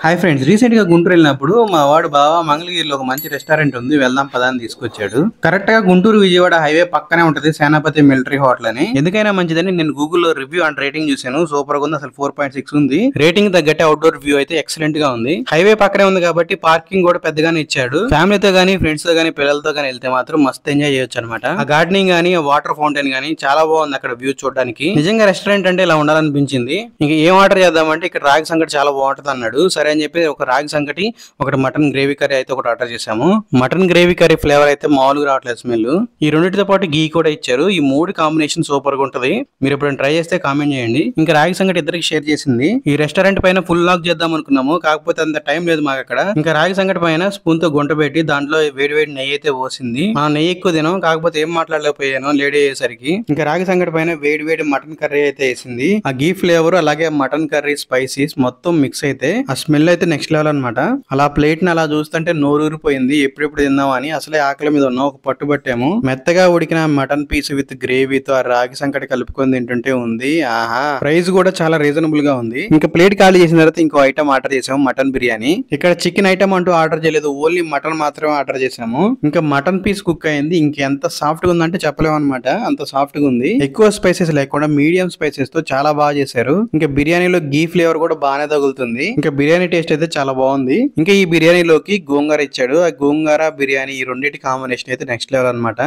Hi friends, recent గా గుంటూరు వెళ్ళినప్పుడు మా వాడు బావా మంగళగిరిలో ఒక మంచి రెస్టారెంట్ ఉంది, వెళ్దాం పదా అని తీసుకొచ్చాడు. కరెక్ట్ గా గుంటూరు విజయవాడ హైవే పక్కనే ఉంటది సేనాపతి మిలిటరీ హోటల్ అని. ఎందుకైనా మంచిదని నేను గూగుల్లో రివ్యూ అండ్ రేటింగ్ చూసాను. సూపర్ గా ఉంది, అసలు 4.6 ఉంది. రేటింగ్ తగ్గట్టే అవుట్డోర్ వ్యూ అయితే ఎక్సలెంట్ గా ఉంది. హైవే పక్కనే ఉంది కాబట్టి పార్కింగ్ కూడా పెద్దగానే ఇచ్చాడు. ఫ్యామిలీతో గానీ ఫ్రెండ్స్ తో గానీ పిల్లలతో గానీ వెళ్తే మాత్రం మస్త్ ఎంజాయ్ చేయొచ్చు అనమాట. ఆ గార్డెనింగ్ గానీ వాటర్ ఫౌంటైన్ గానీ చాలా బాగుంది అక్కడ వ్యూ చూడడానికి. నిజంగా రెస్టారెంట్ అంటే ఇలా ఉండాలనిపించింది. ఇంక ఏం ఆర్డర్ చేద్దామంటే ఇక్కడ రాగి సంగటి చాలా బాగుంటది అన్నాడు. సరే అని చెప్పి ఒక రాగి సంగటి, ఒకటి మటన్ గ్రేవీ కర్రీ అయితే ఒకటి ఆర్డర్ చేసాము. మటన్ గ్రేవీ కర్రీ ఫ్లేవర్ అయితే మామూలుగా రావట్లేదు స్మెల్. ఈ రెండింటితో పాటు గీ కూడా ఇచ్చారు. ఈ మూడు కాంబినేషన్ సూపర్ గా ఉంటది. మీరు ఎప్పుడైనా ట్రై చేస్తే కామెంట్ చేయండి. ఇంకా రాగి సంగటి ఇద్దరికి షేర్ చేసింది. ఈ రెస్టారెంట్ పైన ఫుల్ లాక్ చేద్దాం అనుకున్నాము, కాకపోతే అంత టైం లేదు మాకు అక్కడ. ఇంకా రాగి సంగటి పైన స్పూన్ తో గుంట పెట్టి దాంట్లో వేడి వేడి నెయ్యి అయితే పోసింది. ఆ నెయ్యి ఎక్కువ తినాం, కాకపోతే ఏం మాట్లాడలేకపోయాను లేడీ అయ్యేసరికి. ఇంకా రాగి సంగటి పైన వేడి వేడి మటన్ కర్రీ అయితే వేసింది. ఆ గీ ఫ్లేవర్ అలాగే మటన్ కర్రీ స్పైసీస్ మొత్తం మిక్స్ అయితే ఆ స్మెల్ అయితే నెక్స్ట్ లెవెల్ అనమాట. అలా ప్లేట్ ని అలా చూస్తుంటే నోరూరిపోయింది. ఎప్పుడెప్పుడు తిందామని అసలే ఆకలి మీద ఉన్న ఒక పట్టుబట్టాము. మెత్తగా ఉడికిన మటన్ పీస్ విత్ గ్రేవీతో ఆ రాగి సంకటి కలుపుకొని తింటుంటే ఉంది. ఆహా, ప్రైస్ కూడా చాలా రీజనబుల్ గా ఉంది. ఇంకా ప్లేట్ ఖాళీ చేసిన తర్వాత ఇంకో ఐటమ్ ఆర్డర్ చేసాము, మటన్ బిర్యానీ. ఇక్కడ చికెన్ ఐటమ్ అంటూ ఆర్డర్ చేయలేదు, ఓన్లీ మటన్ మాత్రమే ఆర్డర్ చేసాము. ఇంకా మటన్ పీస్ కుక్ అయింది. ఇంకెంత సాఫ్ట్ గా ఉందంటే చెప్పలేము అనమాట, అంత సాఫ్ట్ గా ఉంది. ఎక్కువ స్పైసెస్ లేకుండా మీడియం స్పైసెస్ తో చాలా బాగా చేశారు. ఇంకా బిర్యానీలో గీ ఫ్లేవర్ కూడా బాగానే తగులుతుంది. ఇంకా బిర్యానీ టేస్ట్ అయితే చాలా బాగుంది. ఇంకా ఈ బిర్యానీలోకి గోంగూర ఇచ్చాడు. ఆ గోంగూర బిర్యానీ ఈ రెండింటి కాంబినేషన్ అయితే నెక్స్ట్ లెవెల్ అనమాట.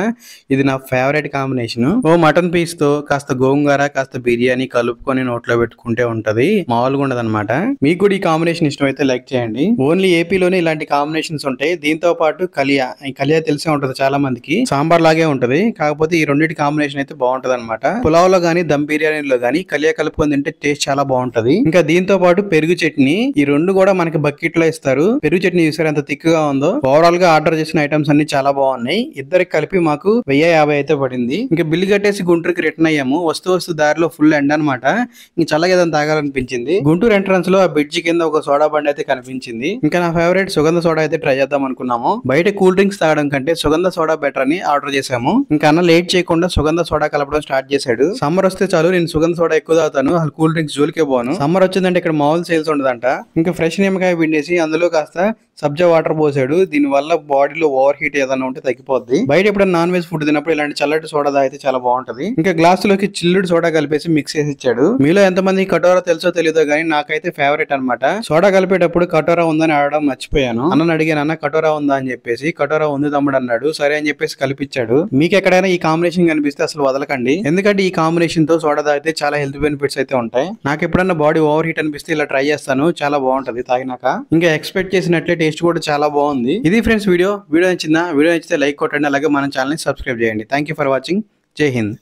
ఇది నా ఫేవరెట్ కాంబినేషన్. ఓ మటన్ పీస్ తో కాస్త గోంగూర కాస్త బిర్యానీ కలుపుకొని నోట్లో పెట్టుకుంటే ఉంటది, మామూలుగా ఉండదు అనమాట. మీకు కూడా ఈ కాంబినేషన్ ఇష్టం అయితే లైక్ చేయండి. ఓన్లీ ఏపీలోనే ఇలాంటి కాంబినేషన్స్ ఉంటాయి. దీంతో పాటు కలియా, ఈ కలియా తెలిసే ఉంటది చాలా మందికి, సాంబార్ లాగే ఉంటది, కాకపోతే ఈ రెండింటి కాంబినేషన్ అయితే బాగుంటది అనమాట. పులావ్ లో గానీ దమ్ బిర్యానీలో గానీ కలియా కలుపుకొని తింటే టేస్ట్ చాలా బాగుంటది. ఇంకా దీంతో పాటు పెరుగు చట్నీ, ఈ రెండు కూడా మనకి బకెట్ లో ఇస్తారు. పెరుగు చట్నీ చూసారు ఎంత థిక్ గా ఉందో. ఓవరాల్ గా ఆర్డర్ చేసిన ఐటమ్స్ అన్ని చాలా బాగున్నాయి. ఇద్దరికి కలిపి మాకు 1050 అయితే పడింది. ఇంకా బిల్లు కట్టేసి గుంటూరుకి రిటర్న్ అయ్యాము. వస్తూ దారిలో ఫుల్ ఎండ అనమాట. ఇంక చల్లగా ఏదైనా తాగాలనిపించింది. గుంటూరు ఎంట్రన్స్ లో ఆ బ్రిడ్జి కింద ఒక సోడా బండి అయితే కనిపించింది. ఇంకా నా ఫేవరెట్ సుగంధ సోడా అయితే ట్రై చేద్దాం అనుకున్నాము. బయట కూల్ డ్రింక్స్ తాగడం కంటే సుగంధ సోడా బెటర్ అని ఆర్డర్ చేసాము. ఇంకా అన్న లేట్ చేయకుండా సుగంధ సోడా కలపడం స్టార్ట్ చేశాడు. సమ్మర్ వస్తే చాలు నేను సుగంధ సోడా ఎక్కువ తాగుతాను, అసలు కూల్ డ్రింక్స్ జోలికే పోను. సమ్మర్ వచ్చిందంటే ఇక్కడ మామూలు సేల్స్ ఉండదంట. ఇంకా ఫ్రెష్ నిమ్మకాయ పిండేసి అందులో కాస్త సబ్జా వాటర్ పోసాడు. దీని వల్ల బాడీలో ఓవర్ హీట్ ఏదైనా ఉంటే తగ్గిపోద్ది. బయట ఎప్పుడైనా నాన్ వెజ్ ఫుడ్ తిన్నప్పుడు ఇలాంటి చల్లటి సోడా తాగితే చాలా బాగుంటది. ఇంకా గ్లాసులోకి చిల్లుడు సోడా కలిపేసి మిక్స్ చేసి ఇచ్చాడు. మీలో ఎంతమంది కటోరా తెలుసో తెలియదో గానీ నాకైతే ఫేవరెట్ అనమాట. సోడా కలిపేటప్పుడు కటోరా ఉందని అడగడం మర్చిపోయాను. అన్నని అడిగాను, అన్న కటోరా ఉందా అని చెప్పేసి. కటోరా ఉంది తమ్ముడు అన్నాడు. సరే అని చెప్పేసి కలిపిచ్చాడు. మీకు ఎక్కడైనా ఈ కాంబినేషన్ కనిపిస్తే అసలు వదలకండి, ఎందుకంటే ఈ కాంబినేషన్ తో సోడా తాగితే చాలా హెల్త్ బెనిఫిట్స్ అయితే ఉంటాయి. నాకు ఎప్పుడన్నా బాడీ ఓవర్ హీట్ అనిపిస్తే ఇలా ట్రై చేస్తాను, చాలా బాగుంటది తాగినాక. ఇంకా ఎక్స్పెక్ట్ చేసినట్లే టేస్ట్ కూడా చాలా బాగుంది. ఇది ఫ్రెండ్స్ వీడియో నచ్చిందా? వీడియో నచ్చితే లైక్ కొట్టండి, అలాగే మన ఛానల్ ని సబ్స్క్రైబ్ చేయండి. Thank you for watching. జై హింద్.